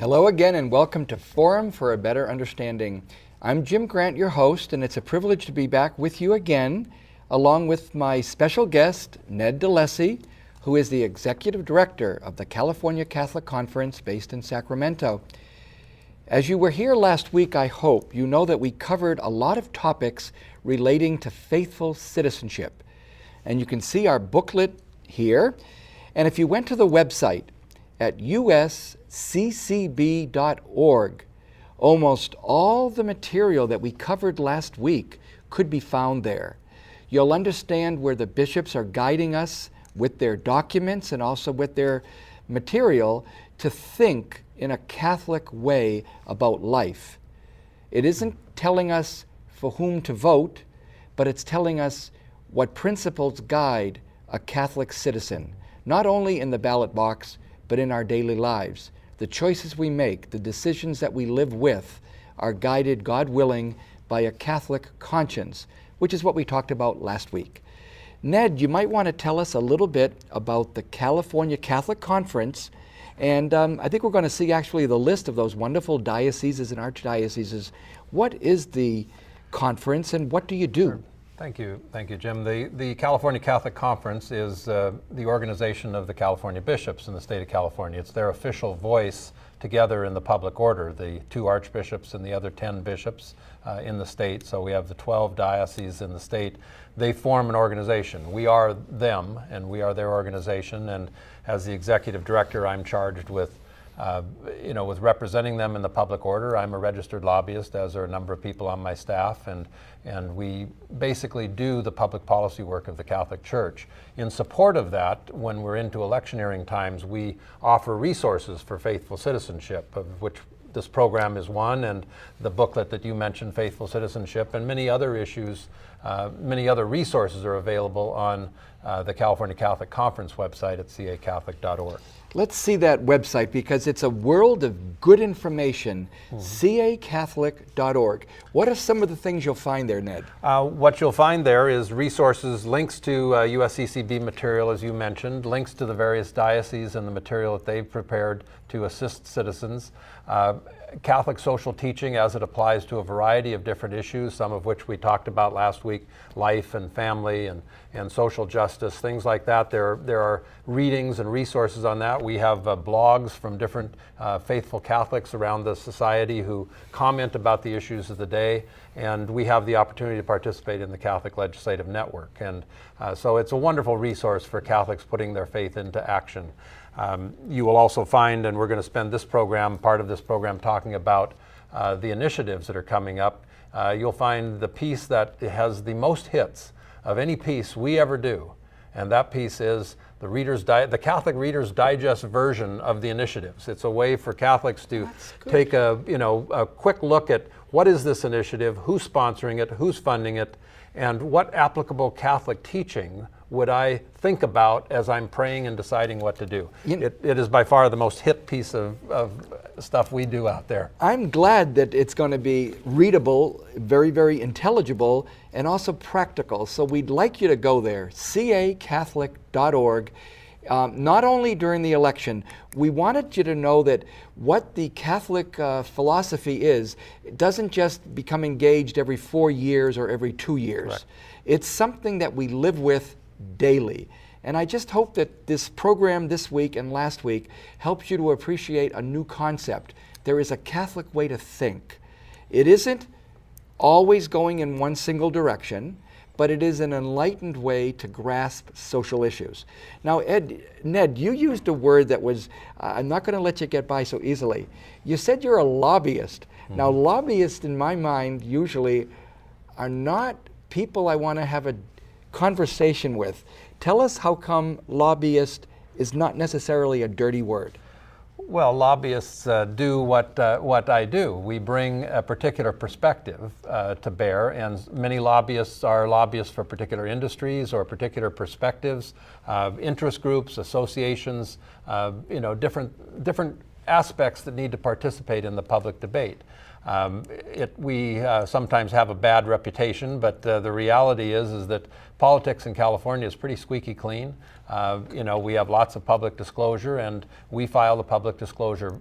Hello again and welcome to Forum for a Better Understanding. I'm Jim Grant, your host, and it's a privilege to be back with you again, along with my special guest, Ned Dolejsi, who is the Executive Director of the California Catholic Conference based in Sacramento. As you were here last week, I hope you know that we covered a lot of topics relating to faithful citizenship. And you can see our booklet here. And if you went to the website at usccb.org, almost all the material that we covered last week could be found there. You'll understand where the bishops are guiding us with their documents and also with their material to think in a Catholic way about life. It isn't telling us for whom to vote, but it's telling us what principles guide a Catholic citizen, not only in the ballot box, but in our daily lives. The choices we make, the decisions that we live with, are guided, God willing, by a Catholic conscience, which is what we talked about last week. Ned, you might want to tell us a little bit about the California Catholic Conference, and I think we're going to see actually the list of those wonderful dioceses and archdioceses. What is the conference and what do you do? Sure. Thank you, Jim. The California Catholic Conference is the organization of the California bishops in the state of California. It's their official voice together in the public order, the 2 archbishops and the other 10 bishops in the state. So we have the 12 dioceses in the state. They form an organization. We are them, and we are their organization. And as the executive director, I'm charged with with representing them in the public order. I'm a registered lobbyist, as are a number of people on my staff, and we basically do the public policy work of the Catholic Church. In support of that, when we're into electioneering times, we offer resources for faithful citizenship, of which this program is one, and the booklet that you mentioned, Faithful Citizenship, and many other issues, many other resources are available on the California Catholic Conference website at cacatholic.org. Let's see that website because it's a world of good information, cacatholic.org. What are some of the things you'll find there, Ned? What you'll find there is resources, links to USCCB material, as you mentioned, links to the various dioceses and the material that they've prepared to assist citizens, Catholic social teaching as it applies to a variety of different issues, some of which we talked about last week, life and family and social justice, things like that. There are readings and resources on that. We have blogs from different faithful Catholics around the society who comment about the issues of the day, and we have the opportunity to participate in the Catholic Legislative Network. And so it's a wonderful resource for Catholics putting their faith into action. You will also find, and we're going to spend part of this program talking about the initiatives that are coming up. You'll find the piece that has the most hits of any piece we ever do, and that piece is the Catholic Reader's Digest version of the initiatives. It's a way for Catholics to take a quick look at what is this initiative, who's sponsoring it, who's funding it, and what applicable Catholic teaching would I think about as I'm praying and deciding what to do. It is by far the most hit piece of stuff we do out there. I'm glad that it's going to be readable, very, very intelligible, and also practical. So we'd like you to go there, cacatholic.org. Not only during the election, we wanted you to know that what the Catholic philosophy is, it doesn't just become engaged every 4 years or every 2 years. Correct. It's something that we live with daily. And I just hope that this program this week and last week helps you to appreciate a new concept. There is a Catholic way to think. It isn't always going in one single direction, but it is an enlightened way to grasp social issues. Now, Ned, you used a word that was, I'm not going to let you get by so easily. You said you're a lobbyist. Mm-hmm. Now, lobbyists, in my mind, usually are not people I want to have a conversation with. Tell us how come lobbyist is not necessarily a dirty word. Well, lobbyists do what I do. We bring a particular perspective to bear, and many lobbyists are lobbyists for particular industries or particular perspectives, interest groups, associations, different aspects that need to participate in the public debate. We sometimes have a bad reputation, but the reality is that politics in California is pretty squeaky clean. We have lots of public disclosure, and we file the public disclosure,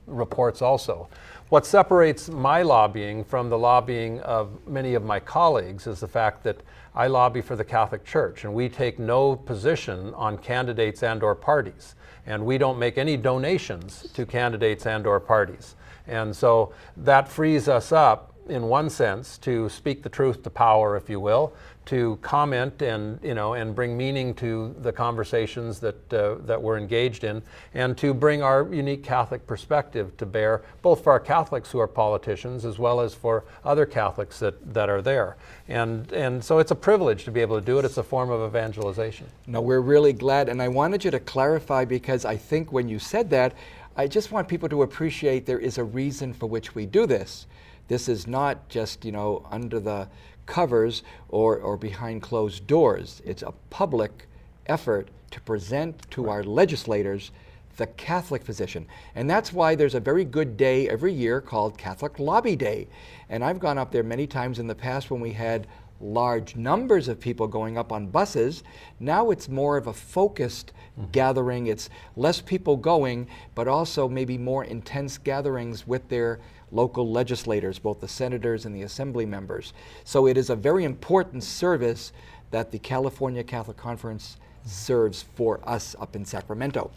reports also. What separates my lobbying from the lobbying of many of my colleagues is the fact that I lobby for the Catholic Church, and we take no position on candidates and or parties. And we don't make any donations to candidates and or parties. And so that frees us up, in one sense, to speak the truth to power, if you will, to comment and bring meaning to the conversations that we're engaged in, and to bring our unique Catholic perspective to bear, both for our Catholics who are politicians as well as for other Catholics that are there. And so it's a privilege to be able to do it. It's a form of evangelization. No, we're really glad, and I wanted you to clarify, because I think when you said that, I just want people to appreciate there is a reason for which we do this. This is not just, under the covers or behind closed doors. It's a public effort to present to our legislators the Catholic position. And that's why there's a very good day every year called Catholic Lobby Day. And I've gone up there many times in the past when we had large numbers of people going up on buses. Now it's more of a focused gathering. It's less people going, but also maybe more intense gatherings with their local legislators, both the senators and the assembly members. So it is a very important service that the California Catholic Conference serves for us up in Sacramento.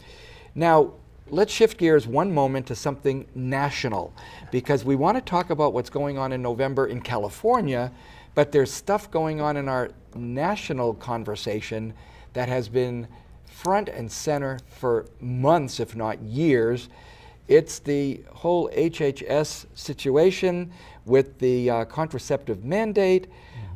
Now, let's shift gears one moment to something national, because we want to talk about what's going on in November in California, but there's stuff going on in our national conversation that has been front and center for months, if not years. It's the whole HHS situation with the contraceptive mandate,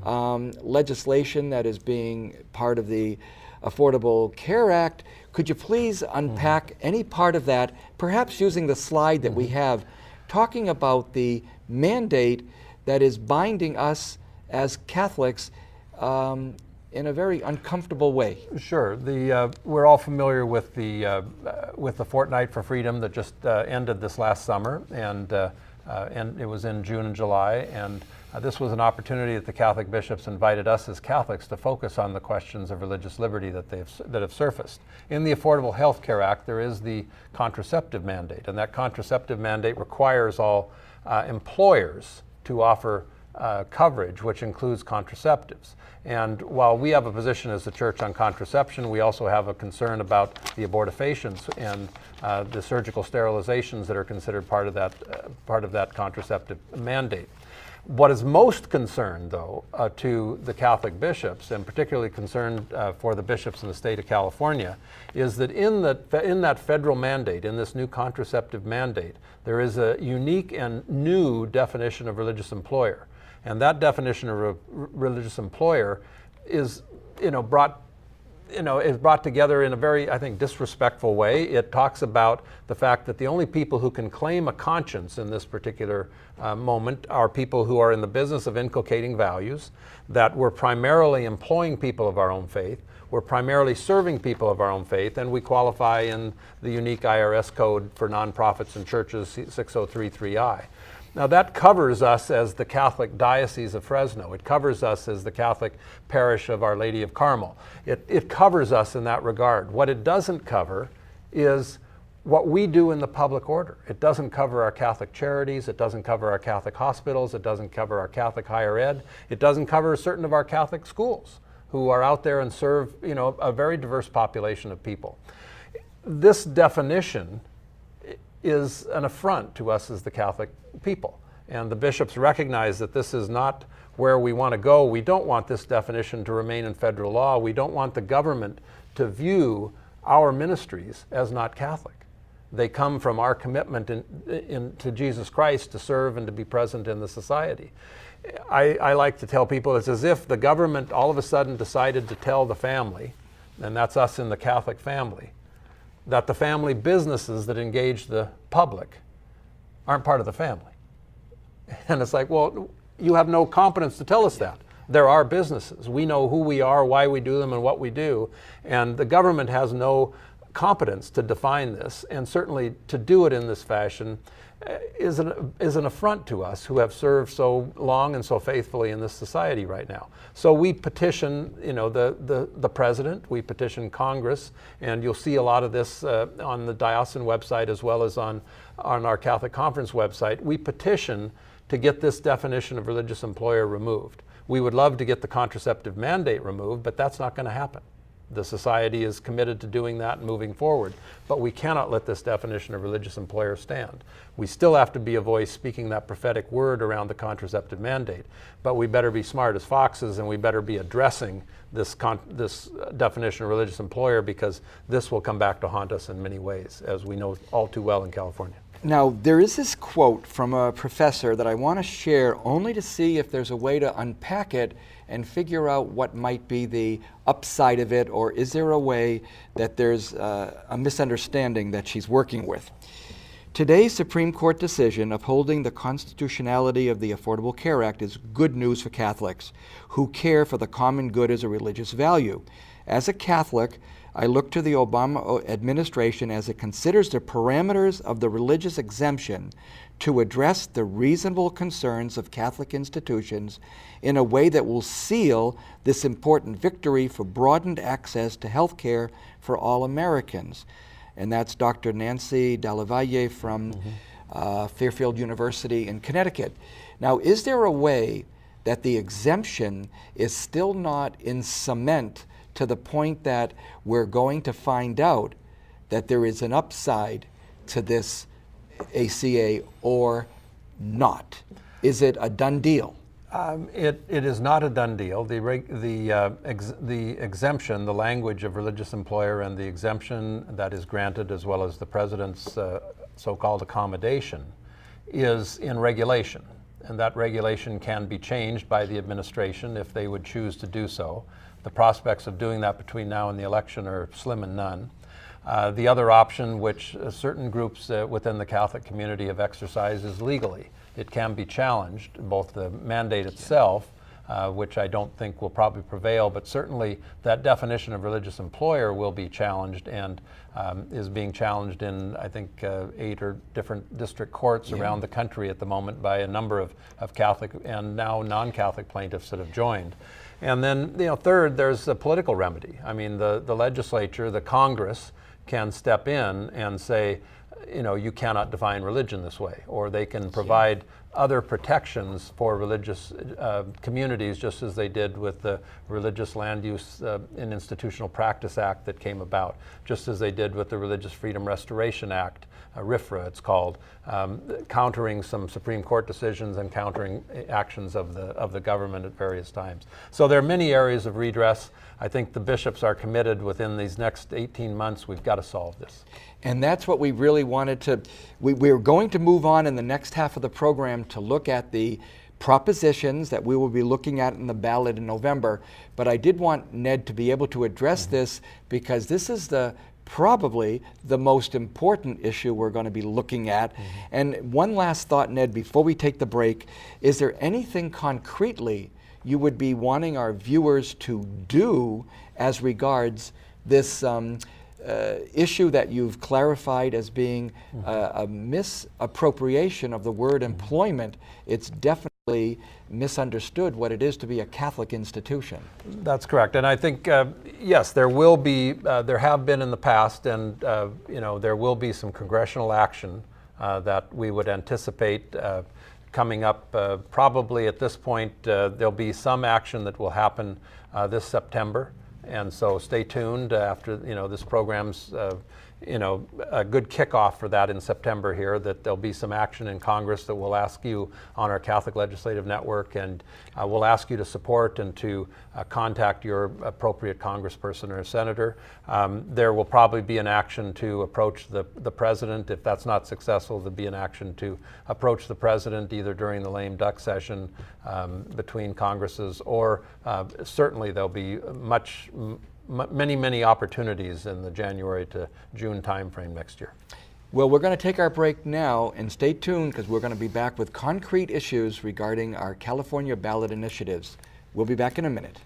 legislation that is being part of the Affordable Care Act. Could you please unpack any part of that, perhaps using the slide that we have, talking about the mandate that is binding us as Catholics in a very uncomfortable way? Sure. We're all familiar with the Fortnight for Freedom that just ended this last summer, and it was in June and July. And this was an opportunity that the Catholic bishops invited us as Catholics to focus on the questions of religious liberty that have surfaced. In the Affordable Health Care Act, there is the contraceptive mandate, and that contraceptive mandate requires all employers to offer coverage, which includes contraceptives. And while we have a position as the Church on contraception, we also have a concern about the abortifacients and the surgical sterilizations that are considered part of that contraceptive mandate. What is most concerned, though, to the Catholic bishops, and particularly concerned for the bishops in the state of California, is that in that federal mandate, in this new contraceptive mandate, there is a unique and new definition of religious employer. And that definition of a religious employer is, brought together in a very, I think, disrespectful way. It talks about the fact that the only people who can claim a conscience in this particular moment are people who are in the business of inculcating values, that we're primarily employing people of our own faith, we're primarily serving people of our own faith, and we qualify in the unique IRS code for nonprofits and churches, 6033I. Now that covers us as the Catholic Diocese of Fresno. It covers us as the Catholic Parish of Our Lady of Carmel. It covers us in that regard. What it doesn't cover is what we do in the public order. It doesn't cover our Catholic charities. It doesn't cover our Catholic hospitals. It doesn't cover our Catholic higher ed. It doesn't cover certain of our Catholic schools who are out there and serve, a very diverse population of people. This definition is an affront to us as the Catholic people. And the bishops recognize that this is not where we want to go. We don't want this definition to remain in federal law. We don't want the government to view our ministries as not Catholic. They come from our commitment to Jesus Christ to serve and to be present in the society. I like to tell people it's as if the government all of a sudden decided to tell the family, and that's us in the Catholic family, that the family businesses that engage the public aren't part of the family. And it's like, well, you have no competence to tell us that. There are businesses. We know who we are, why we do them, and what we do. And the government has no competence to define this, and certainly to do it in this fashion is an affront to us who have served so long and so faithfully in this society right now. So we petition, the president, we petition Congress, and you'll see a lot of this on the diocesan website as well as on our Catholic Conference website. We petition to get this definition of religious employer removed. We would love to get the contraceptive mandate removed, but that's not going to happen. The society is committed to doing that and moving forward, but we cannot let this definition of religious employer stand. We still have to be a voice speaking that prophetic word around the contraceptive mandate, but we better be smart as foxes, and we better be addressing this definition of religious employer, because this will come back to haunt us in many ways, as we know all too well in California. Now, there is this quote from a professor that I want to share only to see if there's a way to unpack it and figure out what might be the upside of it, or is there a way that there's a misunderstanding that she's working with. Today's Supreme Court decision upholding the constitutionality of the Affordable Care Act is good news for Catholics who care for the common good as a religious value. As a Catholic, I look to the Obama administration as it considers the parameters of the religious exemption to address the reasonable concerns of Catholic institutions in a way that will seal this important victory for broadened access to health care for all Americans. And that's Dr. Nancy Dellavalle from Fairfield University in Connecticut. Now, is there a way that the exemption is still not in cement to the point that we're going to find out that there is an upside to this ACA or not? Is it a done deal? It is not a done deal. The exemption, the language of religious employer, and the exemption that is granted, as well as the president's so-called accommodation, is in regulation. And that regulation can be changed by the administration if they would choose to do so. The prospects of doing that between now and the election are slim and none. The other option, which certain groups within the Catholic community have exercised, is legally. It can be challenged, both the mandate itself, which I don't think will probably prevail, but certainly that definition of religious employer will be challenged, and is being challenged in, I think, 8 or different district courts around the country at the moment by a number of Catholic and now non-Catholic plaintiffs that have joined. And then, third, there's a political remedy. I mean, the legislature, the Congress, can step in and say, you cannot define religion this way, or they can provide other protections for religious communities, just as they did with the Religious Land Use and Institutional Practice Act that came about, just as they did with the Religious Freedom Restoration Act, RFRA it's called, countering some Supreme Court decisions and countering actions of the government at various times. So there are many areas of redress. I think the bishops are committed within these next 18 months, we've got to solve this. And that's what we really wanted to, we're going to move on in the next half of the program to look at the propositions that we will be looking at in the ballot in November. But I did want Ned to be able to address this, because this is probably the most important issue we're going to be looking at. And one last thought, Ned, before we take the break, is there anything concretely you would be wanting our viewers to do as regards this issue that you've clarified as being a misappropriation of the word employment? It's definitely misunderstood what it is to be a Catholic institution. That's correct, and I think yes, there will be, there have been in the past, and there will be some congressional action that we would anticipate coming up. Probably at this point, there'll be some action that will happen this September, and so stay tuned after this program's a good kickoff for that in September here, that there'll be some action in Congress that we'll ask you on our Catholic Legislative Network, and we'll ask you to support and to contact your appropriate congressperson or senator. There will probably be an action to approach the president. If that's not successful, there'll be an action to approach the president either during the lame duck session between Congresses, or certainly there'll be many opportunities in the January to June timeframe next year. Well, we're going to take our break now, and stay tuned, because we're going to be back with concrete issues regarding our California ballot initiatives. We'll be back in a minute.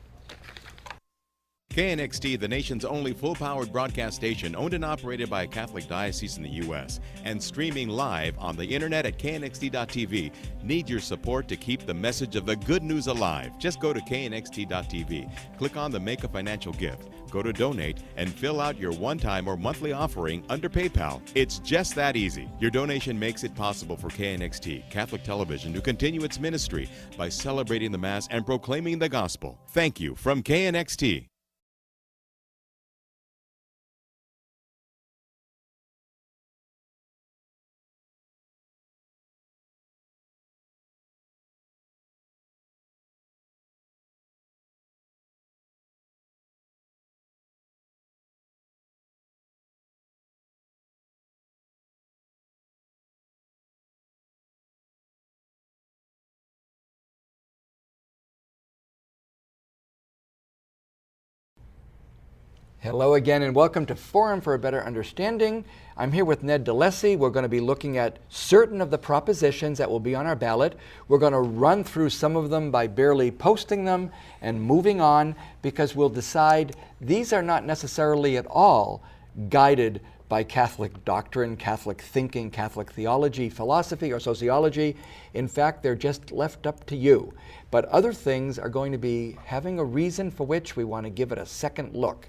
KNXT, the nation's only full-powered broadcast station owned and operated by a Catholic diocese in the U.S. and streaming live on the internet at knxt.tv. Need your support to keep the message of the good news alive. Just go to knxt.tv, click on the Make a Financial Gift, go to Donate, and fill out your one-time or monthly offering under PayPal. It's just that easy. Your donation makes it possible for KNXT, Catholic Television, to continue its ministry by celebrating the Mass and proclaiming the gospel. Thank you from KNXT. Hello again and welcome to Forum for a Better Understanding. I'm here with Ned Dolejsi. We're going to be looking at certain of the propositions that will be on our ballot. We're going to run through some of them by barely posting them and moving on, because we'll decide these are not necessarily at all guided by Catholic doctrine, Catholic thinking, Catholic theology, philosophy, or sociology. In fact, they're just left up to you. But other things are going to be having a reason for which we want to give it a second look.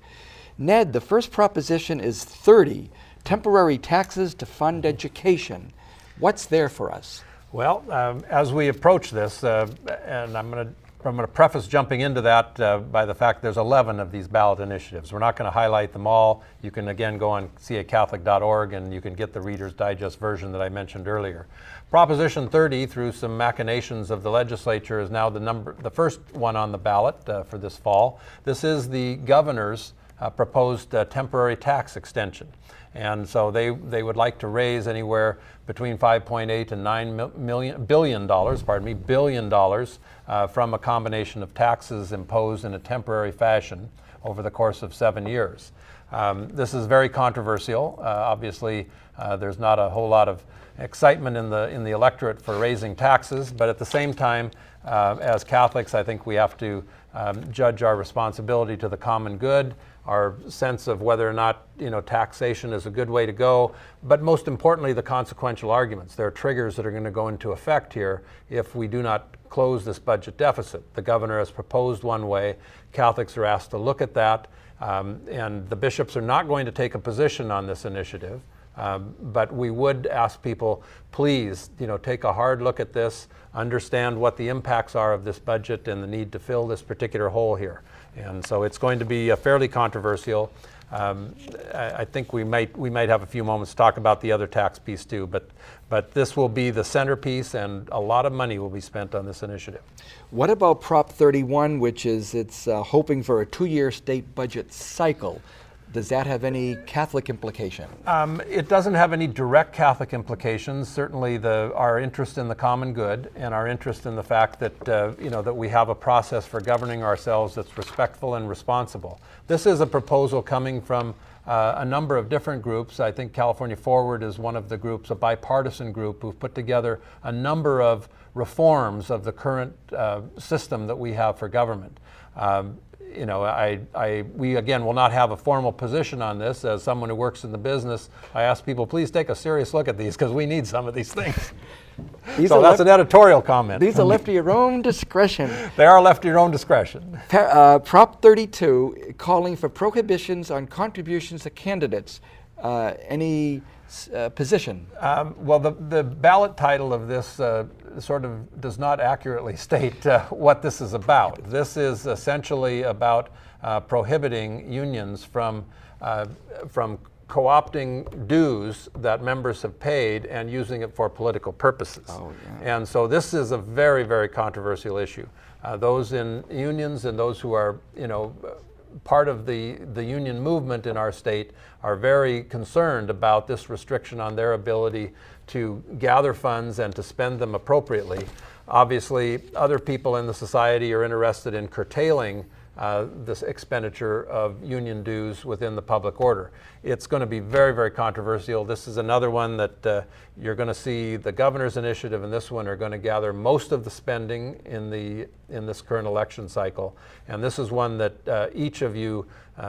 Ned, the first proposition is 30, temporary taxes to fund education. What's there for us? Well, as we approach this, and I'm going to preface jumping into that by the fact there's 11 of these ballot initiatives. We're not going to highlight them all. You can again go on cacatholic.org and you can get the Reader's Digest version that I mentioned earlier. Proposition 30, through some machinations of the legislature, is now the first one on the ballot for this fall. This is the governor's proposed temporary tax extension. And so they would like to raise anywhere between $5.8 and $9 billion from a combination of taxes imposed in a temporary fashion over the course of 7 years. This is very controversial. Obviously, there's not a whole lot of excitement in the electorate for raising taxes, but at the same time, as Catholics, I think we have to judge our responsibility to the common good, our sense of whether or not taxation is a good way to go, but most importantly, the consequential arguments. There are triggers that are going to go into effect here if we do not close this budget deficit. The governor has proposed one way. Catholics are asked to look at that, and the bishops are not going to take a position on this initiative. But we would ask people, please, take a hard look at this, understand what the impacts are of this budget and the need to fill this particular hole here. And so it's going to be fairly controversial. I think we might have a few moments to talk about the other tax piece too, but this will be the centerpiece, and a lot of money will be spent on this initiative. What about Prop 31, which is hoping for a 2-year state budget cycle? Does that have any Catholic implication? It doesn't have any direct Catholic implications. Certainly our interest in the common good and our interest in the fact that, that we have a process for governing ourselves that's respectful and responsible. This is a proposal coming from a number of different groups. I think California Forward is one of the groups, a bipartisan group, who've put together a number of reforms of the current system that we have for government. We again will not have a formal position on this. As someone who works in the business, I ask people, please take a serious look at these, because we need some of these things. So that's an editorial comment. These are left to your own discretion. They are left to your own discretion. Prop 32, calling for prohibitions on contributions to candidates. Any position? Well, the ballot title of this sort of does not accurately state what this is about. This is essentially about prohibiting unions from co-opting dues that members have paid and using it for political purposes. Oh, yeah. And so this is a very, very controversial issue. Those in unions and those who are, part of the union movement in our state are very concerned about this restriction on their ability to gather funds and to spend them appropriately. Obviously, other people in the society are interested in curtailing this expenditure of union dues within the public order. It's going to be very, very controversial. This is another one that you're going to see the governor's initiative and this one are going to gather most of the spending in this current election cycle. And this is one that each of you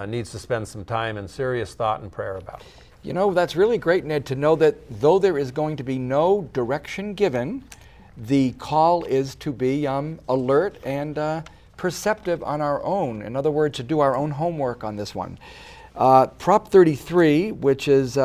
needs to spend some time and serious thought and prayer about. You know, that's really great, Ned, to know that though there is going to be no direction given, the call is to be alert and perceptive on our own. In other words, to do our own homework on this one. Prop 33, which is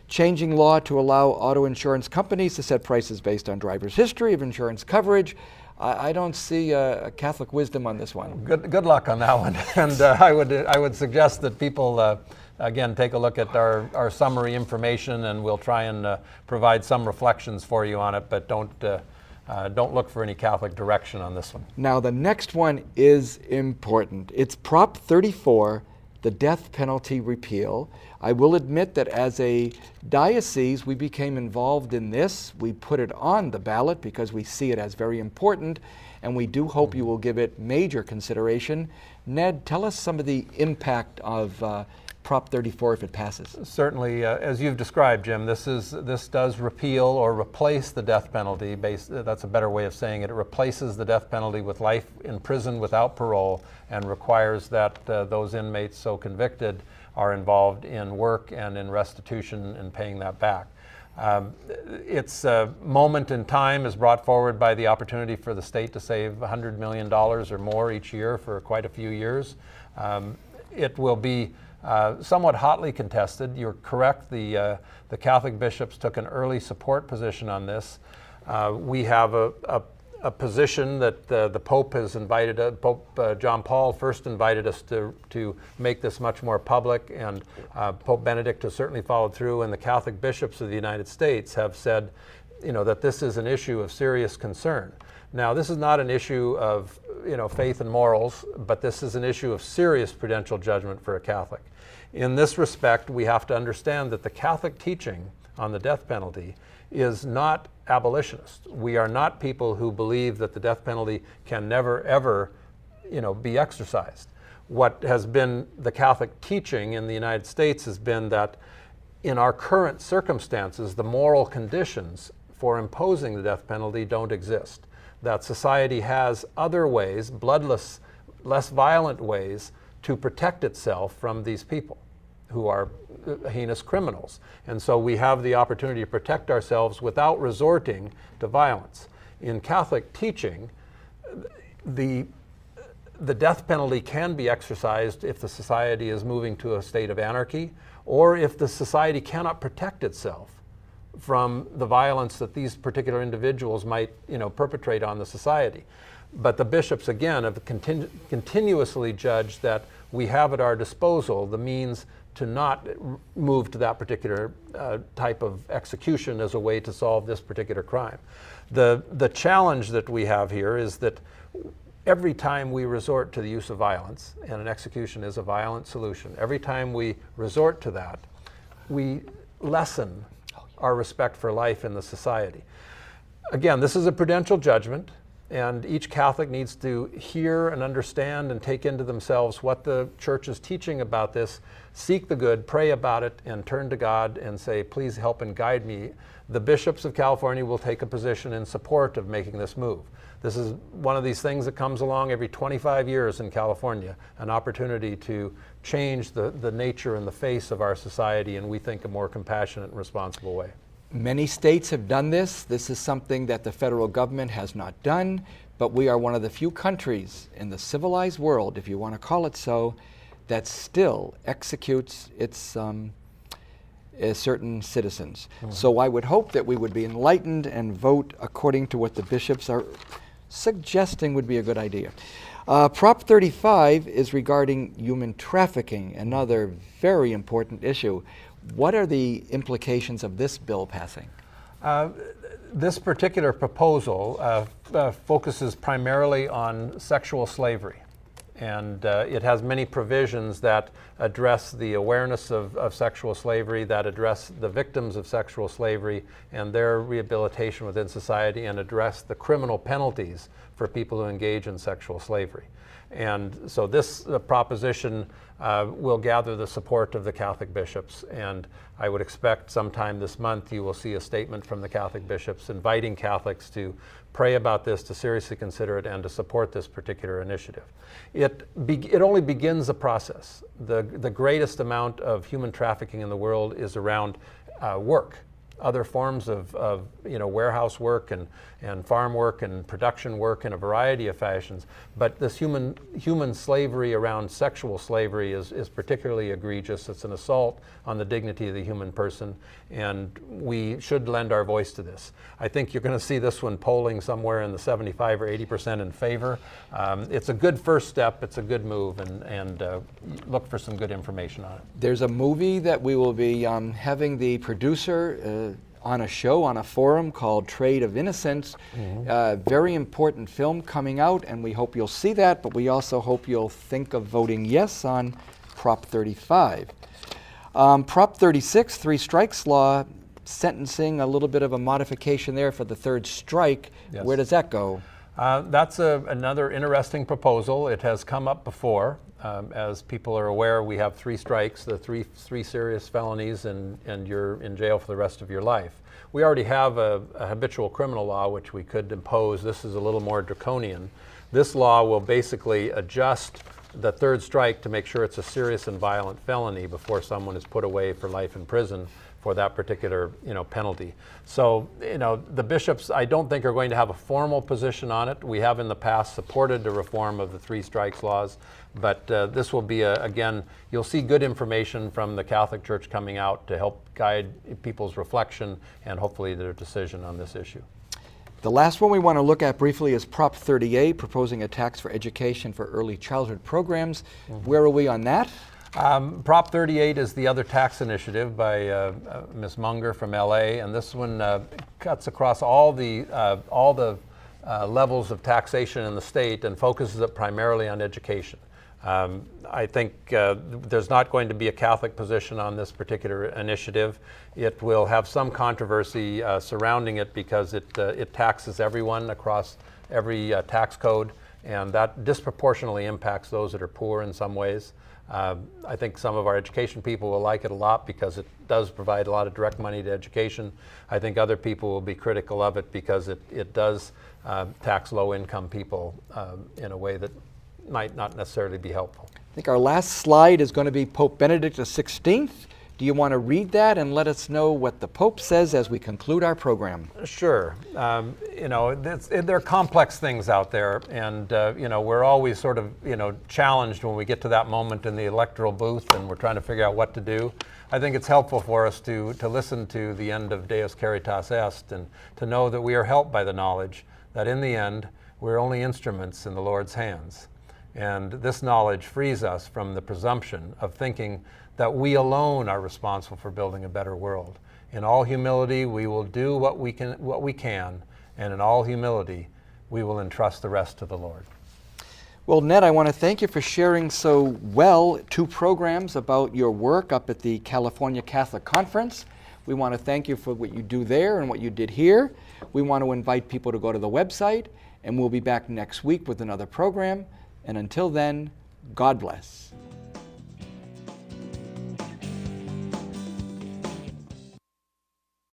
changing law to allow auto insurance companies to set prices based on driver's history of insurance coverage. I don't see a Catholic wisdom on this one. Good luck on that one. And I would suggest that people, again, take a look at our summary information, and we'll try and provide some reflections for you on it, but don't look for any Catholic direction on this one. Now, the next one is important. It's Prop 34, the death penalty repeal. I will admit that as a diocese, we became involved in this. We put it on the ballot because we see it as very important, and we do hope you will give it major consideration. Ned, tell us some of the impact of Prop 34 if it passes. Certainly, as you've described, Jim, this does repeal or replace the death penalty. That's a better way of saying it. It replaces the death penalty with life in prison without parole and requires that those inmates so convicted are involved in work and in restitution and paying that back. Its moment in time is brought forward by the opportunity for the state to save $100 million or more each year for quite a few years. It will be somewhat hotly contested. You're correct. The Catholic bishops took an early support position on this. We have a position that the Pope has invited. Pope John Paul first invited us to make this much more public, and Pope Benedict has certainly followed through. And the Catholic bishops of the United States have said, that this is an issue of serious concern. Now, this is not an issue of faith and morals, but this is an issue of serious prudential judgment for a Catholic. In this respect, we have to understand that the Catholic teaching on the death penalty is not abolitionist. We are not people who believe that the death penalty can never, ever, be exercised. What has been the Catholic teaching in the United States has been that in our current circumstances, the moral conditions for imposing the death penalty don't exist. That society has other ways, bloodless, less violent ways, to protect itself from these people who are heinous criminals. And so we have the opportunity to protect ourselves without resorting to violence. In Catholic teaching, the death penalty can be exercised if the society is moving to a state of anarchy, or if the society cannot protect itself from the violence that these particular individuals might, perpetrate on the society. But the bishops, again, have continuously judged that we have at our disposal the means to not move to that particular type of execution as a way to solve this particular crime. The challenge that we have here is that every time we resort to the use of violence, and an execution is a violent solution, every time we resort to that, we lessen our respect for life in the society. Again, this is a prudential judgment, and each Catholic needs to hear and understand and take into themselves what the Church is teaching about this, seek the good, pray about it, and turn to God and say, please help and guide me. The bishops of California will take a position in support of making this move. This is one of these things that comes along every 25 years in California, an opportunity to change the nature and the face of our society, and we think a more compassionate and responsible way. Many states have done this. This is something that the federal government has not done, but we are one of the few countries in the civilized world, if you want to call it so, that still executes its certain citizens. Mm-hmm. So I would hope that we would be enlightened and vote according to what the bishops are suggesting would be a good idea. Prop 35 is regarding human trafficking, another very important issue. What are the implications of this bill passing? This particular proposal focuses primarily on sexual slavery. And it has many provisions that address the awareness of sexual slavery, that address the victims of sexual slavery and their rehabilitation within society, and address the criminal penalties for people who engage in sexual slavery. And so this proposition will gather the support of the Catholic bishops, and I would expect sometime this month you will see a statement from the Catholic bishops inviting Catholics to pray about this, to seriously consider it, and to support this particular initiative. It only begins the process. The greatest amount of human trafficking in the world is around work. Other forms of warehouse work and farm work and production work in a variety of fashions. But this human slavery around sexual slavery is particularly egregious. It's an assault on the dignity of the human person, and we should lend our voice to this. I think you're going to see this one polling somewhere in the 75 or 80% in favor. It's a good first step. It's a good move, and look for some good information on it. There's a movie that we will be having the producer on a show, on a forum called Trade of Innocence. Very important film coming out, and we hope you'll see that, but we also hope you'll think of voting yes on Prop 35. Prop 36, three strikes law, sentencing, a little bit of a modification there for the third strike. Yes. Where does that go? That's another interesting proposal. It has come up before. As people are aware, we have three strikes, the three serious felonies, and you're in jail for the rest of your life. We already have a habitual criminal law which we could impose. This is a little more draconian. This law will basically adjust the third strike to make sure it's a serious and violent felony before someone is put away for life in prison for that particular penalty. So the bishops, I don't think, are going to have a formal position on it. We have in the past supported the reform of the three strikes laws, but this will be again, you'll see good information from the Catholic Church coming out to help guide people's reflection and hopefully their decision on this issue. The last one we want to look at briefly is Prop 38, proposing a tax for education for early childhood programs. Where are we on that? Prop 38 is the other tax initiative by Ms. Munger from LA, and this one cuts across all the levels of taxation in the state and focuses it primarily on education. I think there's not going to be a Catholic position on this particular initiative. It will have some controversy surrounding it because it taxes everyone across every tax code, and that disproportionately impacts those that are poor in some ways. I think some of our education people will like it a lot because it does provide a lot of direct money to education. I think other people will be critical of it because it does tax low-income people in a way that might not necessarily be helpful. I think our last slide is going to be Pope Benedict XVI. Do you want to read that and let us know what the Pope says as we conclude our program? Sure. There are complex things out there, and we're always sort of challenged when we get to that moment in the electoral booth and we're trying to figure out what to do. I think it's helpful for us to listen to the end of Deus Caritas Est and to know that we are helped by the knowledge that in the end we're only instruments in the Lord's hands. And this knowledge frees us from the presumption of thinking that we alone are responsible for building a better world. In all humility, we will do what we can, and in all humility, we will entrust the rest to the Lord. Well, Ned, I want to thank you for sharing so well 2 programs about your work up at the California Catholic Conference. We want to thank you for what you do there and what you did here. We want to invite people to go to the website, and we'll be back next week with another program. And until then, God bless.